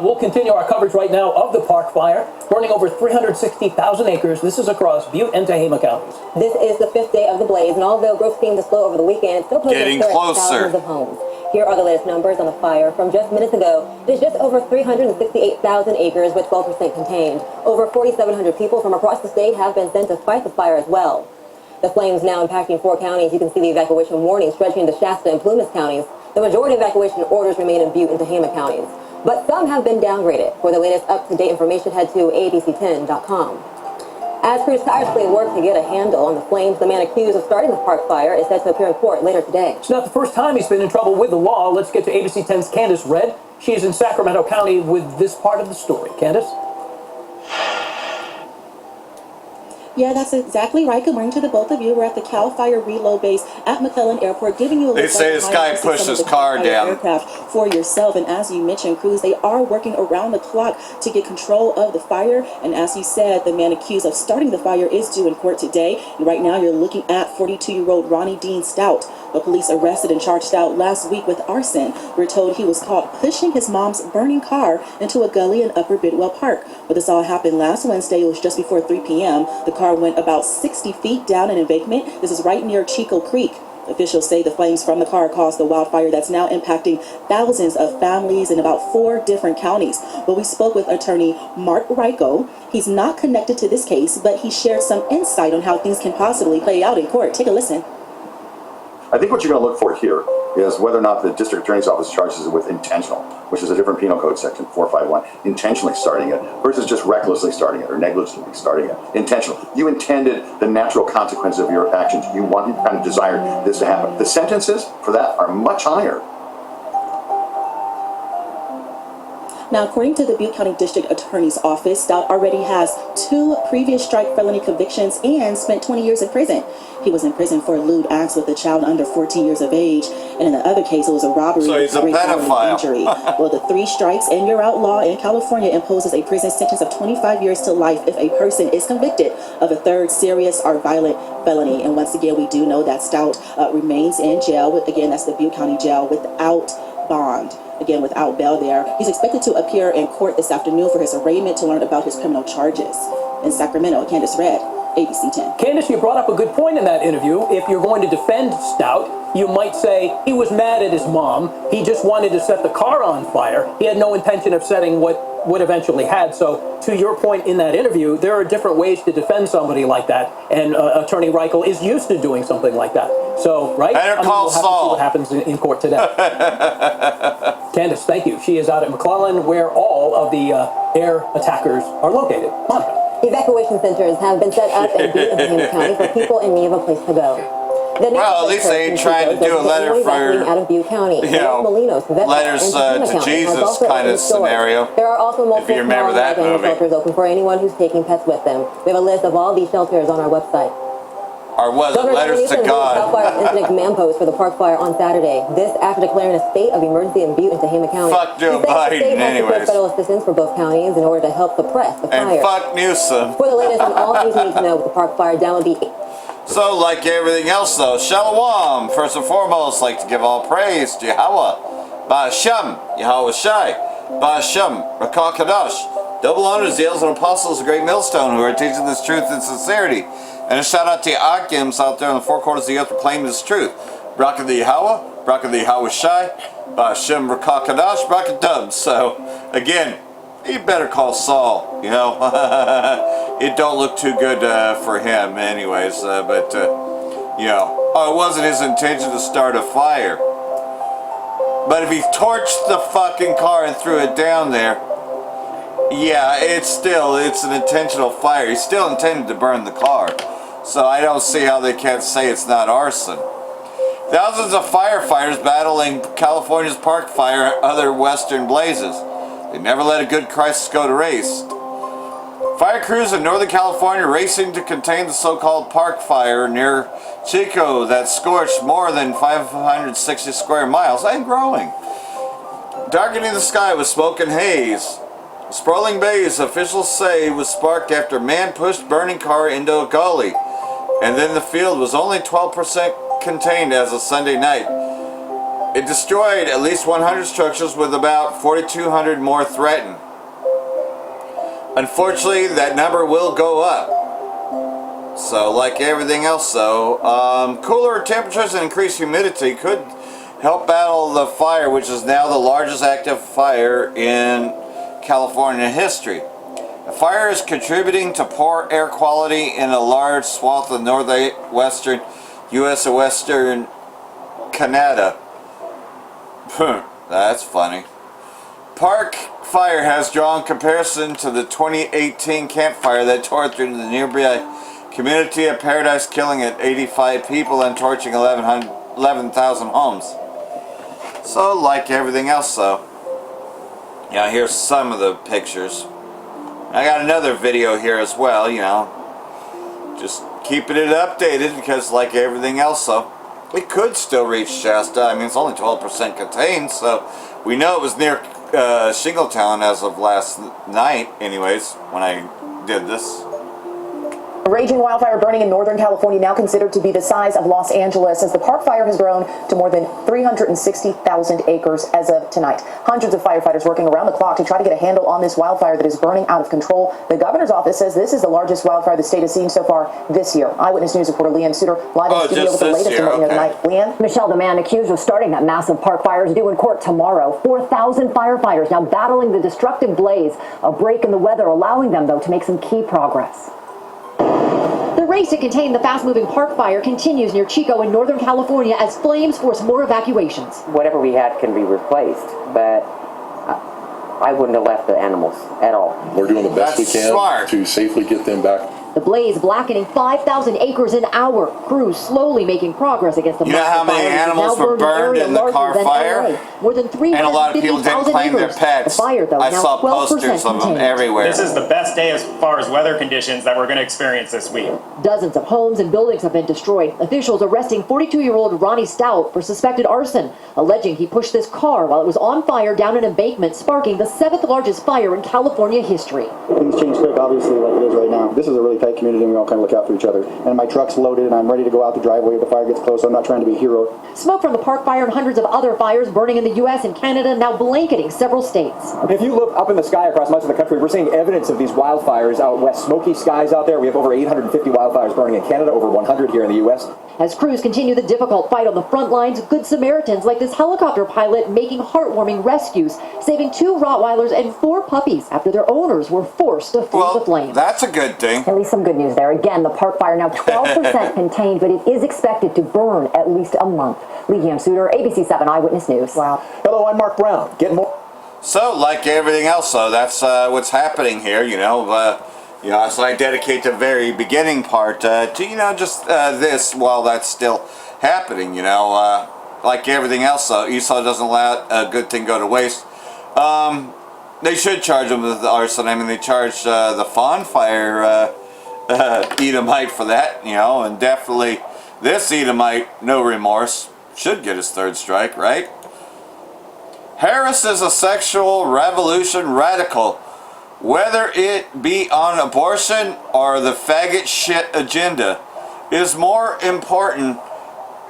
We'll continue our coverage right now of the park fire, burning over 360,000 acres. This is across Butte and Tehama counties. This is the 5th day of the blaze, and although growth seemed to slow over the weekend, it's still posing a threat to thousands of homes. Here are the latest numbers on the fire. From just minutes ago, it is just over 368,000 acres with 12% contained. Over 4,700 people from across the state have been sent to fight the fire as well. The flames now impacting 4 counties. You can see the evacuation warning stretching to Shasta and Plumas counties. The majority of evacuation orders remain in Butte and Tehama counties, but some have been downgraded. For the latest up-to-date information, head to abc10.com. As crews tirelessly work to get a handle on the flames, the man accused of starting the park fire is set to appear in court later today. It's not the first time he's been in trouble with the law. Let's get to ABC 10's Candace Red. She is in Sacramento County with this part of the story. Candace? Yeah, that's exactly right. Good morning to the both of you. We're at the CAL FIRE reload base at McClellan Airport, giving you a look. They say this guy pushed his car down. Aircraft for yourself, and as you mentioned, crews, they are working around the clock to get control of the fire. And as you said, the man accused of starting the fire is due in court today. And right now, you're looking at 42-year-old Ronnie Dean Stout. The police arrested and charged Stout last week with arson. We're told he was caught pushing his mom's burning car into a gully in Upper Bidwell Park. But this all happened last Wednesday. It was just before 3 p.m. The car went about 60 feet down an embankment. This is right near Chico Creek. Officials say the flames from the car caused the wildfire that's now impacting thousands of families in about 4 different counties. Well, we spoke with attorney Mark Ryko. He's not connected to this case, but he shared some insight on how things can possibly play out in court. Take a listen. I think what you're going to look for here is whether or not the district attorney's office charges it with intentional, which is a different penal code section, 451, intentionally starting it versus just recklessly starting it or negligently starting it. Intentional. You intended the natural consequences of your actions. You wanted, kind of desired this to happen. The sentences for that are much higher. Now, according to the Butte County District Attorney's Office, Stout already has 2 previous strike felony convictions and spent 20 years in prison. He was in prison for lewd acts with a child under 14 years of age, and in the other case, it was a robbery with great bodily injury. Well, the 3 strikes and you're out law in California imposes a prison sentence of 25 years to life if a person is convicted of a 3rd serious or violent felony. And once again, we do know that Stout remains in jail. Again, that's the Butte County Jail without bond. Again, without bail there. He's expected to appear in court this afternoon for his arraignment to learn about his criminal charges. In Sacramento, Candace Red, ABC 10. Candace, you brought up a good point in that interview. If you're going to defend Stout, you might say he was mad at his mom. He just wanted to set the car on fire. He had no intention of setting what eventually had. So to your point in that interview, there are different ways to defend somebody like that. And Attorney Reichel is used to doing something like that. So, right? Better call Saul. We'll have to see what happens in court today. Candace, thank you. She is out at McClellan, where all of the air attackers are located. Monica. Evacuation centers have been set up in Butte and Tehama County for people in need of a place to go. Well, at least they ain't trying to do a letter for, out of Butte County. you know, letters to Jesus kind of scenario. There are also multiple if you remember that movie. shelters open for anyone who's taking pets with them. We have a list of all these shelters on our website. Or was it letters to God? CAL FIRE's incident command post for the park fire on Saturday. This after declaring a state of emergency in Butte and Tehama County. Fuck Joe Biden, anyways. Federal assistance for both counties in order to help suppress the fire. And fuck Newsom. For the latest on all things you need to know with the park fire, download the... So, like everything else, though, Shalom. First and foremost, like to give all praise to Yahweh, Ba'Hashem, Yahweh Shai, Ba'Hashem, Rakah Kadosh. Double honors, the elders and apostles, the great millstone, who are teaching this truth in sincerity. And a shout out to Akims out there in the 4 corners of the earth proclaiming this truth. Barak the Yahweh, Barak the Yahweh Shai, Ba'Hashem, Rakah Kadosh, Barak Dub. So, again, you better call Saul, you know. It don't look too good for him anyways, but, you know, it wasn't his intention to start a fire. But if he torched the fucking car and threw it down there, yeah, it's an intentional fire. He still intended to burn the car. So I don't see how they can't say it's not arson. Thousands of firefighters battling California's park fire and other western blazes. They never let a good crisis go to waste. Fire crews in Northern California racing to contain the so-called park fire near Chico that scorched more than 560 square miles and growing, darkening the sky with smoke and haze. Sprawling Bays, officials say, was sparked after a man pushed burning car into a gully. and then the field was only 12% contained as of Sunday night. It destroyed at least 100 structures with about 4,200 more threatened. Unfortunately, that number will go up. So, like everything else though, cooler temperatures and increased humidity could help battle the fire, which is now the largest active fire in California history. The fire is contributing to poor air quality in a large swath of northwestern U.S. and western Canada. That's funny. Park Fire has drawn comparison to the 2018 campfire that tore through the nearby community of Paradise, killing 85 people and torching 11,000 homes. So, like everything else though, yeah, here's some of the pictures. I got another video here as well, you know, just keeping it updated because like everything else though, we could still reach Shasta. I mean, it's only 12% contained, so we know it was near Shingletown as of last night anyways, when I did this. A raging wildfire burning in Northern California, now considered to be the size of Los Angeles, as the Park Fire has grown to more than 360,000 acres as of tonight. Hundreds of firefighters working around the clock to try to get a handle on this wildfire that is burning out of control. The governor's office says this is the largest wildfire the state has seen so far this year. Eyewitness News reporter Leanne Suter live in studio with the latest from tonight. Leanne? Michelle, the man accused of starting that massive park fire is due in court tomorrow. 4,000 firefighters now battling the destructive blaze. A break in the weather allowing them, though, to make some key progress. The race to contain the fast-moving park fire continues near Chico in Northern California as flames force more evacuations. Whatever we had can be replaced, but I wouldn't have left the animals at all. We're doing the best we can to safely get them back. The blaze blackening 5,000 acres an hour. Crews slowly making progress against the You know how many animals were burned in the car fire? More than 350,000 and a lot of people didn't claim their pets. The fire, though, I now saw posters of them everywhere. This is the best day as far as weather conditions that we're going to experience this week. Dozens of homes and buildings have been destroyed. Officials arresting 42-year-old Ronnie Stout for suspected arson, alleging he pushed this car while it was on fire down an embankment, sparking the 7th largest fire in California history. Things change quick, obviously, like it is right now. This is a really tight community, and we all kind of look out for each other. And my truck's loaded, and I'm ready to go out the driveway if the fire gets close. I'm not trying to be a hero. Smoke from the park fire and hundreds of other fires burning in the U.S. and Canada now blanketing several states. If you look up in the sky across much of the country, we're seeing evidence of these wildfires out west. Smoky skies out there. We have over 850 wildfires burning in Canada, over 100 here in the U.S. As crews continue the difficult fight on the front lines, good Samaritans like this helicopter pilot making heartwarming rescues, saving 2 Rottweilers and 4 puppies after their owners were forced to flee the flames. That's a good thing. At least some good news there. Again, the park fire now 12% contained, but it is expected to burn at least a month. Leanne Suter, ABC 7 Eyewitness News. Wow. Hello, I'm Mark Brown. Get more. So, like everything else, though, that's what's happening here. So I dedicate the very beginning part to just this while that's still happening. Like everything else, though, Esau doesn't let a good thing go to waste. They should charge them with arson. I mean, they charged the Fawn Fire Edomite for that, and definitely this Edomite, no remorse, should get his 3rd strike, right? Harris is a sexual revolution radical. Whether it be on abortion or the faggot shit agenda, it is more important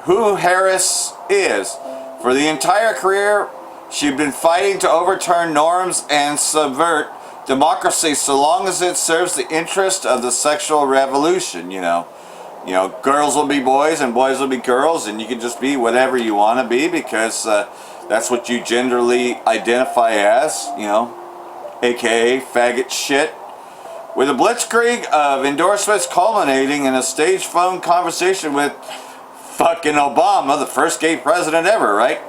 who Harris is. For the entire career, she'd been fighting to overturn norms and subvert democracy so long as it serves the interest of the sexual revolution, girls will be boys and boys will be girls, and you can just be whatever you want to be because that's what you genderly identify as, aka faggot shit. With a blitzkrieg of endorsements culminating in a stage phone conversation with fucking Obama, the first gay president ever, right?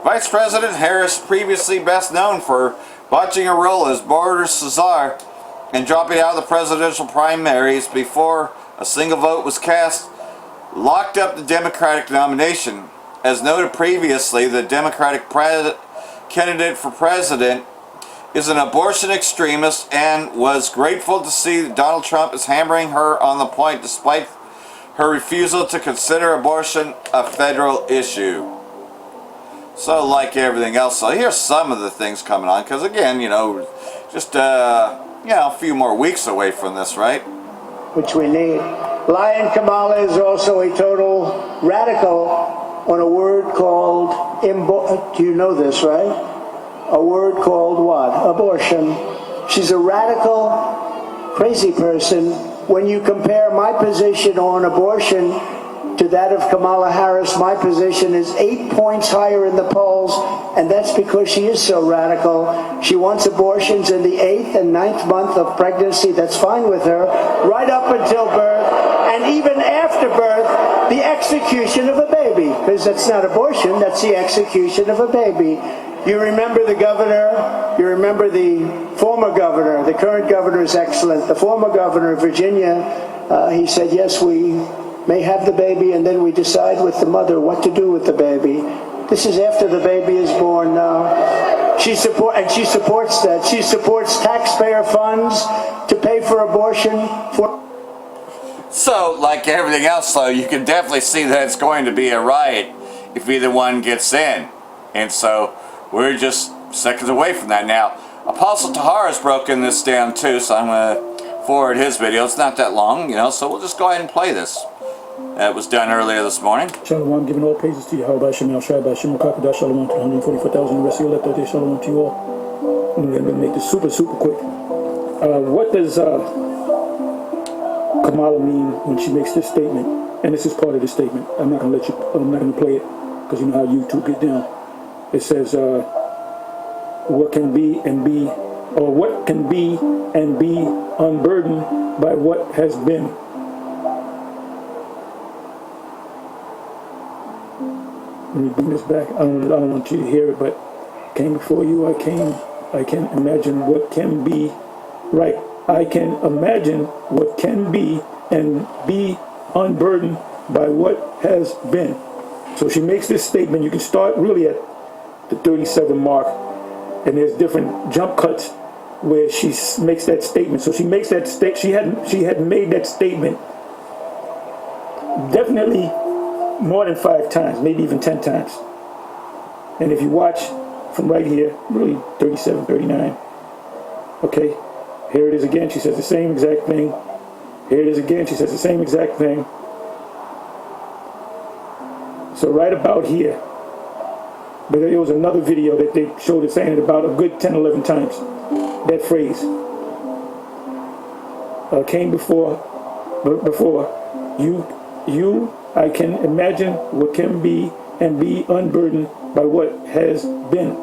Vice President Harris, previously best known for botching a role as Border Cesar and dropping out of the presidential primaries before a single vote was cast, locked up the Democratic nomination. As noted previously, the Democratic candidate for president is an abortion extremist and was grateful to see that Donald Trump is hammering her on the point despite her refusal to consider abortion a federal issue. So, like everything else, so here's some of the things coming on, because again, just a few more weeks away from this, right? Which we need. Lion Kamala is also a total radical on a word called, do you know this, right? A word called what? Abortion. She's a radical, crazy person. When you compare my position on abortion to that of Kamala Harris, my position is 8 points higher in the polls, and that's because she is so radical. She wants abortions in the 8th and 9th month of pregnancy. That's fine with her, right up until birth, and even after birth, the execution of a baby, because that's not abortion, that's the execution of a baby. You remember the governor, you remember the former governor, the current governor is excellent, the former governor of Virginia, he said, yes, we may have the baby, and then we decide with the mother what to do with the baby. This is after the baby is born now. She supports that. She supports taxpayer funds to pay for abortion for... So, like everything else, though, you can definitely see that it's going to be a riot if either one gets in. And so, we're just seconds away from that now. Apostle Tahara's broken this down too, so I'm going to forward his video. It's not that long, you know, so we'll just go ahead and play this. That was done earlier this morning. Shalom, giving all praises to Yahweh, Shem Shai, Shem Kakada, Shalom to 144,000. The rest of you left out there, Shalom to you all. I'm going to make this super quick. What does Kamala mean when she makes this statement? And this is part of the statement. I'm not going to play it, because you know how YouTube get down. It says, what can be and be, or what can be and be unburdened by what has been. Let me bring this back. I don't want you to hear it, but came before you. I can imagine what can be, right? I can imagine what can be and be unburdened by what has been. So she makes this statement. You can start really at the 37 mark, and there's different jump cuts where she makes that statement. So she makes that she had made that statement definitely more than 5 times, maybe even 10 times. And if you watch from right here, really 37, 39, okay, here it is again, she says the same exact thing. Here it is again, she says the same exact thing. So right about here, but there was another video that they showed it saying it about a good 10, 11 times. That phrase came before you, I can imagine what can be and be unburdened by what has been.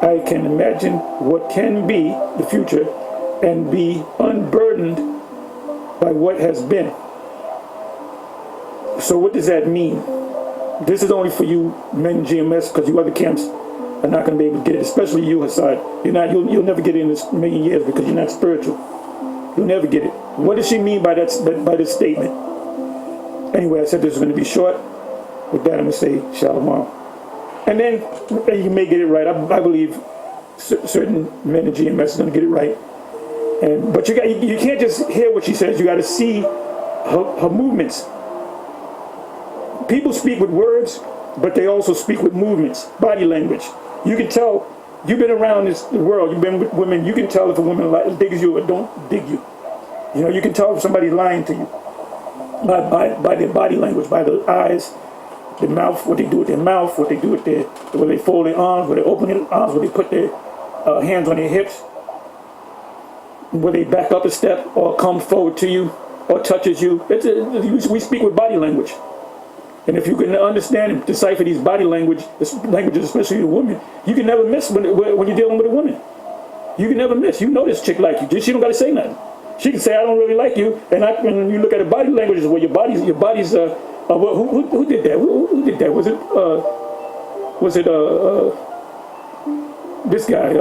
I can imagine what can be the future and be unburdened by what has been. So what does that mean? This is only for you men in GMS, because you other camps are not going to be able to get it, especially you, Hassad. You'll never get it in this million years because you're not spiritual. You'll never get it. What does she mean by this statement? Anyway, I said this was going to be short. With that, I'm going to say Shalom. And then you may get it right. I believe certain men in GMS are going to get it right. But you can't just hear what she says. You got to see her movements. People speak with words, but they also speak with movements, body language. You can tell. You've been around the world. You've been with women. You can tell if a woman digs you or don't dig you. You know, you can tell if somebody's lying to you by their body language, by their eyes, their mouth, what they do with their mouth, what they do with where they fold their arms, where they open their arms, where they put their hands on their hips, where they back up a step or come forward to you or touches you. We speak with body language. And if you can understand and decipher these body languages, especially a woman, you can never miss when you're dealing with a woman. You can never miss. You know this chick like you. She don't got to say nothing. She can say, I don't really like you. And when you look at her body language, well, your body's who did that? Who did that? Was it this guy?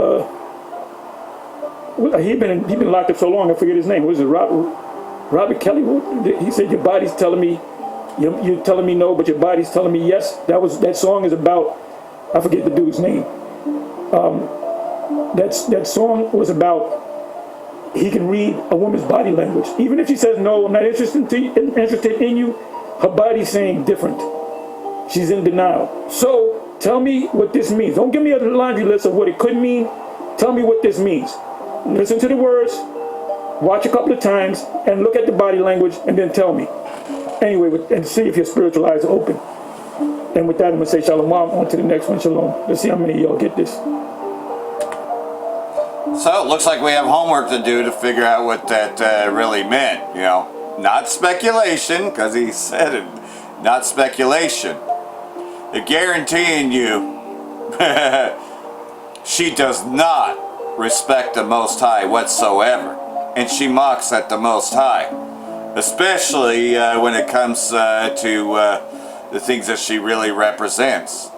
He been locked up so long, I forget his name. Was it Robert Kelly? He said, your body's telling me, you're telling me no, but your body's telling me yes. That song is about, I forget the dude's name. That song was about, he can read a woman's body language. Even if she says, no, I'm not interested in you, her body's saying different. She's in denial. So tell me what this means. Don't give me a laundry list of what it could mean. Tell me what this means. Listen to the words. Watch a couple of times and look at the body language and then tell me. Anyway, and see if your spiritual eyes are open. And with that, I'm going to say shalom. On to the next one. Shalom. Let's see how many of y'all get this. So it looks like we have homework to do to figure out what that really meant. You know, not speculation, because he said it. Not speculation. They're guaranteeing you she does not respect the Most High whatsoever. And she mocks at the Most High. Especially when it comes to the things that she really represents.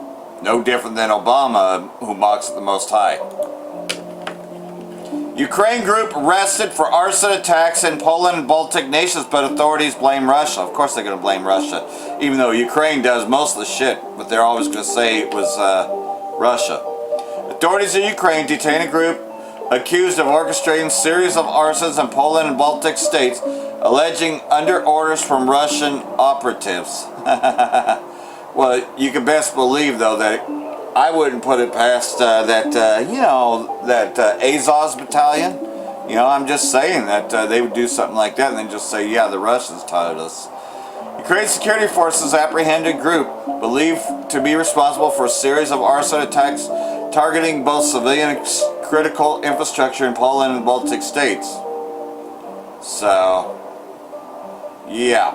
No different than Obama, who mocks at the Most High. Ukraine group arrested for arson attacks in Poland and Baltic nations, but authorities blame Russia. Of course they're going to blame Russia, even though Ukraine does most of the shit, but they're always going to say it was Russia. Authorities in Ukraine detain a group accused of orchestrating a series of arsons in Poland and Baltic states, alleging under orders from Russian operatives. Well, you can best believe, though, that I wouldn't put it past that Azov battalion. You know, I'm just saying that they would do something like that and then just say, yeah, the Russians taught us. Ukraine security forces apprehended group believed to be responsible for a series of arson attacks targeting both civilian and critical infrastructure in Poland and Baltic states. So, yeah.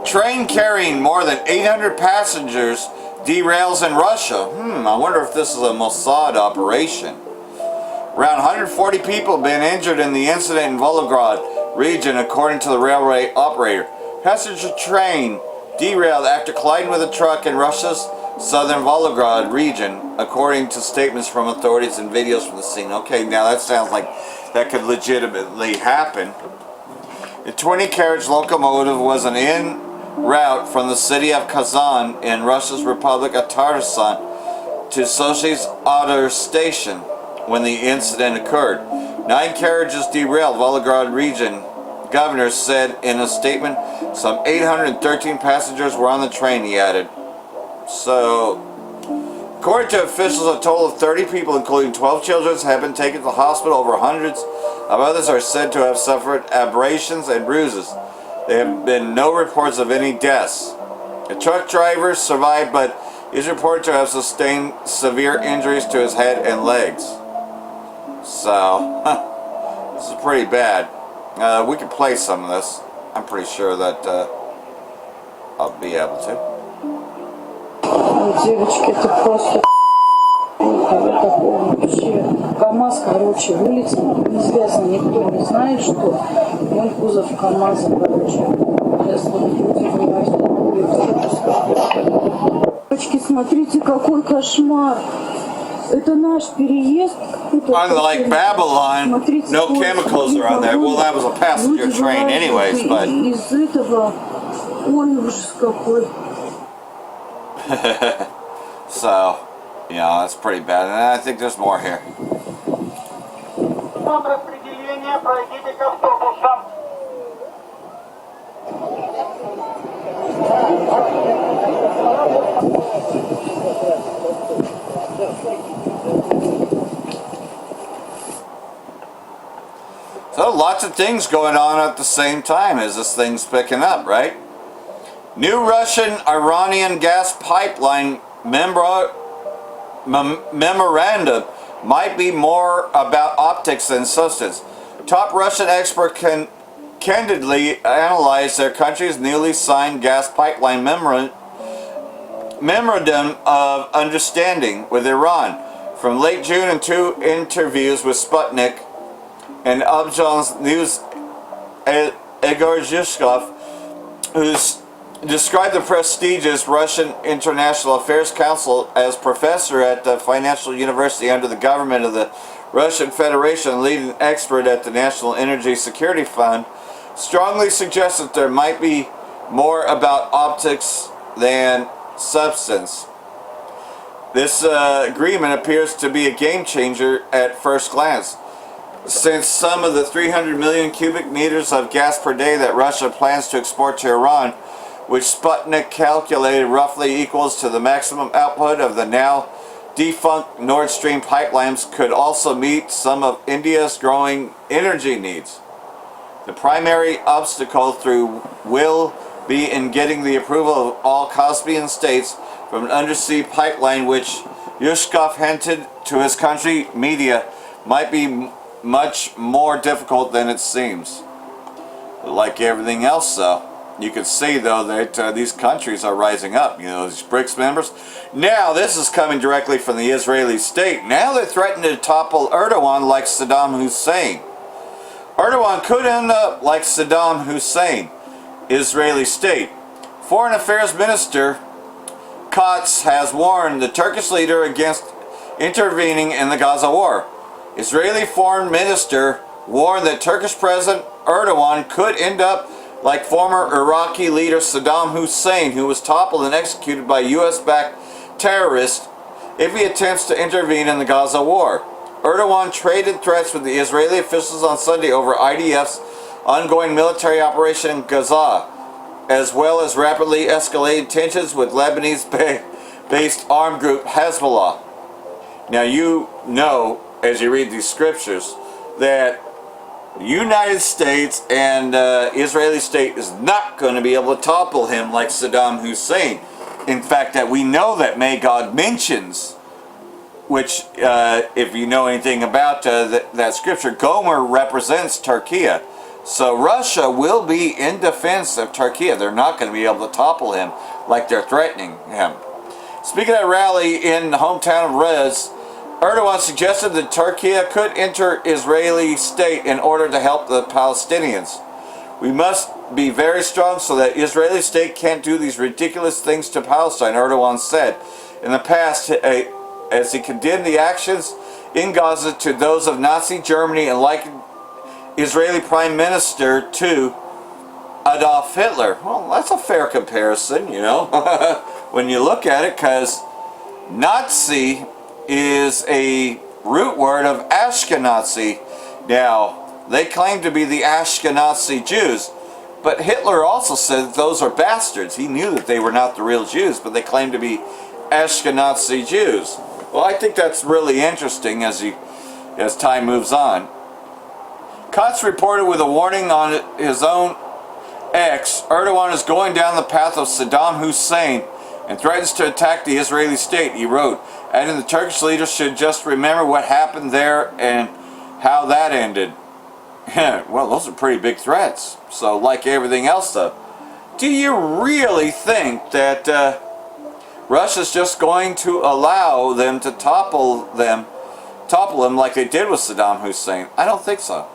Train carrying more than 800 passengers derails in Russia. I wonder if this is a Mossad operation. Around 140 people have been injured in the incident in Volgograd region, according to the railway operator. Passenger train derailed after colliding with a truck in Russia's southern Volgograd region, according to statements from authorities and videos from the scene. Okay, now that sounds like that could legitimately happen. The 20-carriage locomotive was an en route from the city of Kazan in Russia's Republic of Tatarstan to Sochi's Otter Station when the incident occurred. 9 carriages derailed, Volgograd region governor said in a statement. Some 813 passengers were on the train, he added. So, according to officials, a total of 30 people, including 12 children, have been taken to the hospital. Over hundreds of others are said to have suffered abrasions and bruises. There have been no reports of any deaths. The truck driver survived, but is reported to have sustained severe injuries to his head and legs. So, this is pretty bad. We can play some of this. I'm pretty sure that I'll be able to. Девочки, это просто такого вообще. КамАЗ, короче, улица, неизвестно, никто не знает, что он кузов КамАЗа, короче. Сейчас вот люди понимают, девочки, смотрите, какой кошмар. Это наш переезд. Unlike Babylon, no chemicals are on there. Well, that was a passenger train anyways, but... Из этого, ой, ужас какой. So, you know, that's pretty bad. And I think there's more here. So lots of things going on at the same time as this thing's picking up, right? New Russian-Iranian gas pipeline memorandum might be more about optics than substance. Top Russian expert can candidly analyze their country's newly signed gas pipeline memorandum of understanding with Iran. From late June in 2 interviews with Sputnik and Abjan's News, Igor Zhuskov, who's described the prestigious Russian International Affairs Council as professor at the financial university under the government of the Russian Federation, leading expert at the National Energy Security Fund, strongly suggests that there might be more about optics than substance. This agreement appears to be a game changer at first glance, since some of the 300 million cubic meters of gas per day that Russia plans to export to Iran, which Sputnik calculated roughly equals to the maximum output of the now defunct Nord Stream pipelines could also meet some of India's growing energy needs. The primary obstacle through will be in getting the approval of all Caspian states from an undersea pipeline, which Yushkov hinted to his country media might be much more difficult than it seems. But like everything else, though, you can see, though, that these countries are rising up. You know, these BRICS members. Now, this is coming directly from the Israeli state. Now they're threatening to topple Erdogan like Saddam Hussein. Erdogan could end up like Saddam Hussein. Israeli state. Foreign Affairs Minister Katz has warned the Turkish leader against intervening in the Gaza war. Israeli Foreign Minister warned that Turkish President Erdogan could end up like former Iraqi leader Saddam Hussein, who was toppled and executed by US-backed terrorists if he attempts to intervene in the Gaza war. Erdogan traded threats with the Israeli officials on Sunday over IDF's ongoing military operation in Gaza, as well as rapidly escalated tensions with Lebanese-based armed group Hezbollah. Now you know, as you read these scriptures, that the United States and Israeli state is not going to be able to topple him like Saddam Hussein. In fact, that we know that Magog mentions, which, if you know anything about that scripture, Gomer represents Turkey. So Russia will be in defense of Turkey. They're not going to be able to topple him like they're threatening him. Speaking at a rally in the hometown of Rez, Erdogan suggested that Turkey could enter Israeli state in order to help the Palestinians. We must be very strong so that Israeli state can't do these ridiculous things to Palestine, Erdogan said. In the past, as he condemned the actions in Gaza to those of Nazi Germany and likened Israeli Prime Minister to Adolf Hitler. Well, that's a fair comparison, you know, when you look at it, because Nazi is a root word of Ashkenazi. Now, they claim to be the Ashkenazi Jews, but Hitler also said that those are bastards. He knew that they were not the real Jews, but they claim to be Ashkenazi Jews. Well, I think that's really interesting as time moves on. Katz reported with a warning on his own X, Erdogan is going down the path of Saddam Hussein and threatens to attack the Israeli state, he wrote, adding the Turkish leaders should just remember what happened there and how that ended. Well, those are pretty big threats. So, like everything else, though, do you really think that Russia's just going to allow them to topple him like they did with Saddam Hussein? I don't think so.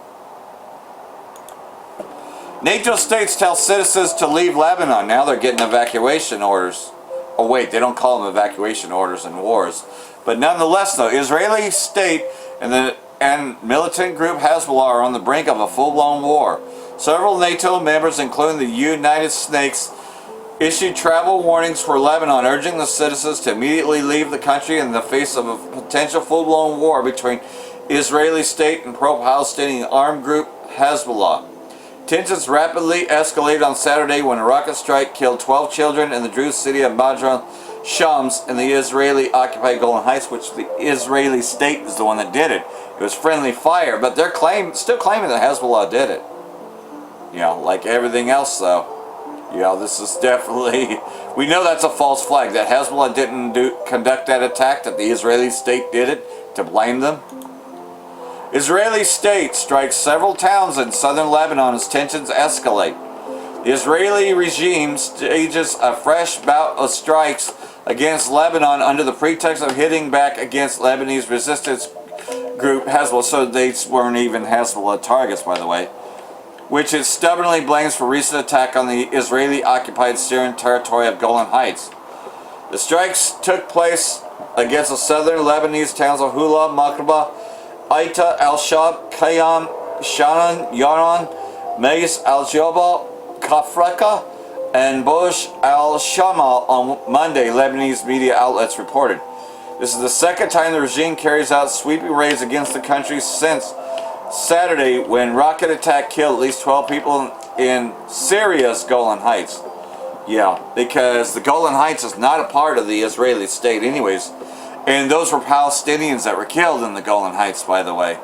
NATO states tell citizens to leave Lebanon. Now they're getting evacuation orders. Oh wait, they don't call them evacuation orders in wars. But nonetheless, though, Israeli state and militant group Hezbollah are on the brink of a full-blown war. Several NATO members, including the United States, issued travel warnings for Lebanon, urging the citizens to immediately leave the country in the face of a potential full-blown war between Israeli state and pro-Palestinian armed group Hezbollah. Tensions rapidly escalated on Saturday when a rocket strike killed 12 children in the Druze city of Madran Shams in the Israeli-occupied Golan Heights, which the Israeli state is the one that did it. It was friendly fire, but they're still claiming that Hezbollah did it. You know, like everything else, though. You know, this is definitely... We know that's a false flag, that Hezbollah didn't conduct that attack, that the Israeli state did it to blame them. Israeli state strikes several towns in southern Lebanon as tensions escalate. The Israeli regime stages a fresh bout of strikes against Lebanon under the pretext of hitting back against Lebanese resistance group Hezbollah. So they weren't even Hezbollah targets, by the way, which it stubbornly blames for recent attack on the Israeli-occupied Syrian territory of Golan Heights. The strikes took place against the southern Lebanese towns of Hula, Makraba, Aita, Al-Shab, Kayam, Shannon, Yaron, Meis, Al-Jabal, Kafreka, and Bosh al-Shamal on Monday, Lebanese media outlets reported. This is the second time the regime carries out sweeping raids against the country since Saturday, when rocket attack killed at least 12 people in Syria's Golan Heights. Yeah, because the Golan Heights is not a part of the Israeli state anyways. And those were Palestinians that were killed in the Golan Heights, by the way.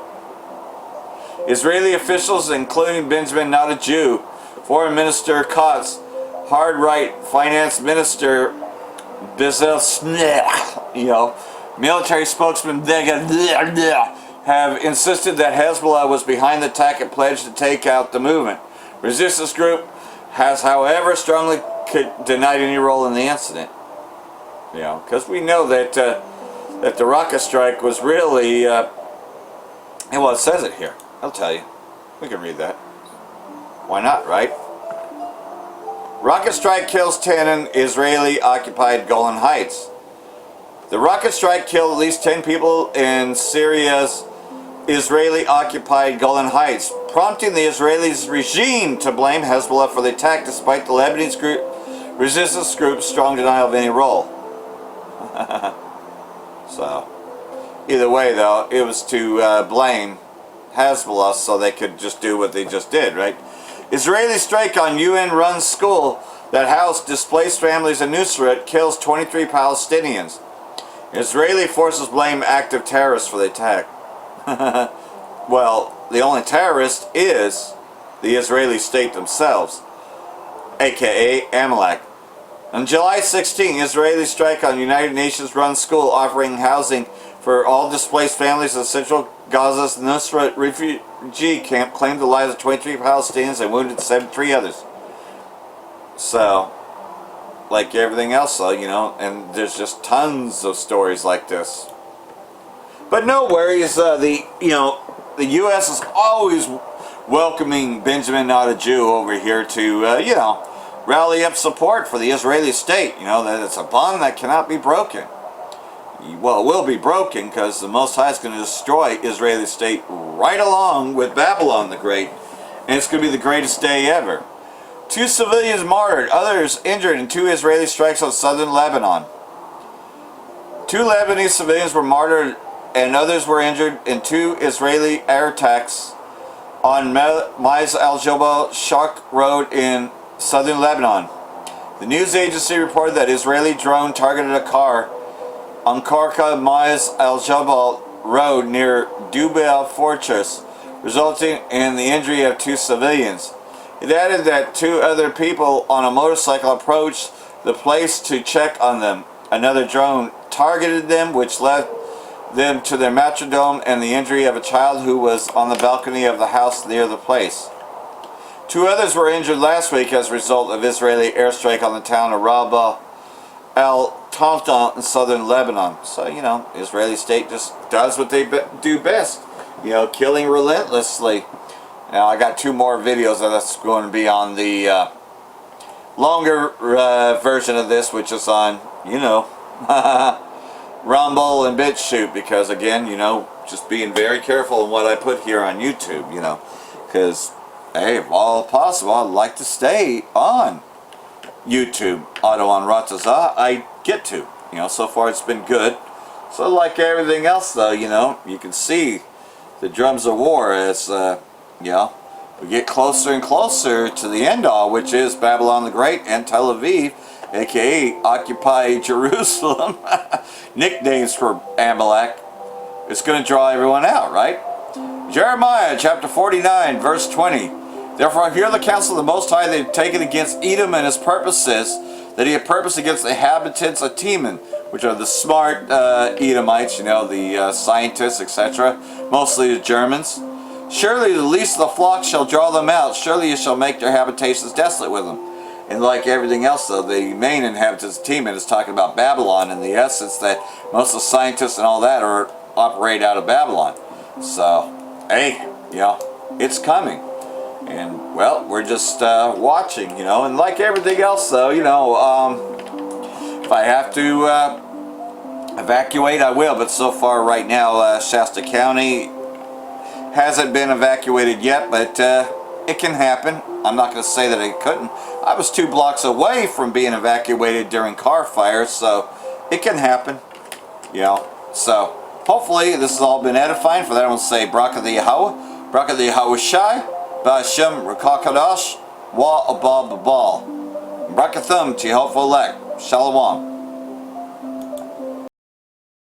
Israeli officials, including Benjamin, not a Jew, Foreign Minister Katz, hard right Finance Minister Bezalel, military spokesman have insisted that Hezbollah was behind the attack and pledged to take out the movement. Resistance group has, however, strongly denied any role in the incident. Because we know that that the rocket strike was really, well, it says it here. I'll tell you. We can read that. Why not, right? Rocket strike kills 10 in Israeli-occupied Golan Heights. The rocket strike killed at least 10 people in Syria's Israeli-occupied Golan Heights, prompting the Israeli regime to blame Hezbollah for the attack, despite the Lebanese resistance group's strong denial of any role. So, either way, though, it was to blame Hezbollah so they could just do what they just did, right? Israeli strike on UN-run school that housed displaced families in Nusrat kills 23 Palestinians. Israeli forces blame active terrorists for the attack. Well, the only terrorist is the Israeli state themselves, aka Amalek. On July 16, Israeli strike on United Nations-run school offering housing for all displaced families in central Gaza's Nusrat refugee camp claimed the lives of 23 Palestinians and wounded 73 others. So, like everything else, though, and there's just tons of stories like this. But no worries, the U.S. is always welcoming Benjamin, not a Jew, over here to, rally up support for the Israeli state. That it's a bond that cannot be broken. Well, it will be broken because the Most High is going to destroy Israeli state right along with Babylon the Great. And it's going to be the greatest day ever. 2 civilians martyred, others injured in 2 Israeli strikes on southern Lebanon. 2 Lebanese civilians were martyred and others were injured in 2 Israeli air attacks on Maiz al-Jabal Sharq Road in southern Lebanon. The news agency reported that Israeli drone targeted a car on Karka Maiz al-Jabal Road near Dubail Fortress, resulting in the injury of 2 civilians. It added that 2 other people on a motorcycle approached the place to check on them. Another drone targeted them, which led them to their metrodome and the injury of a child who was on the balcony of the house near the place. 2 others were injured last week as a result of Israeli airstrike on the town of Rabah al-Tamtam in southern Lebanon. So, Israeli state just does what they do best. Killing relentlessly. Now, I got 2 more videos that's going to be on the longer version of this, which is on, Rumble and BitChute, because again, just being very careful in what I put here on YouTube, because, hey, if all possible, I'd like to stay on YouTube. Auto on Ratazah, I get to. So far it's been good. So like everything else, though, you can see the drums of war as, we get closer and closer to the end all, which is Babylon the Great and Tel Aviv, aka Occupy Jerusalem. Nicknames for Amalek. It's going to draw everyone out, right? Jeremiah chapter 49, verse 20. Therefore hear the counsel of the Most High that he had taken against Edom and his purposes, that he had purposed against the inhabitants of Teman, which are the smart Edomites, the scientists, etc., mostly the Germans. Surely the least of the flock shall draw them out. Surely you shall make their habitations desolate with them. And like everything else, though, the main inhabitants of Teman is talking about Babylon, in the essence that most of the scientists and all that operate out of Babylon. So, hey, it's coming. And, well, we're just watching, and like everything else, though, if I have to evacuate, I will. But so far, right now, Shasta County hasn't been evacuated yet, but it can happen. I'm not going to say that it couldn't. I was 2 blocks away from being evacuated during car fires, so it can happen. So hopefully this has all been edifying. For that, I'm going to say Barak the Yahweh, Barak the Yahweh Shai, Ba'ashem Rakakadash, Wa Abal Babal. Brakathum to Yehovah Elect. Shalom.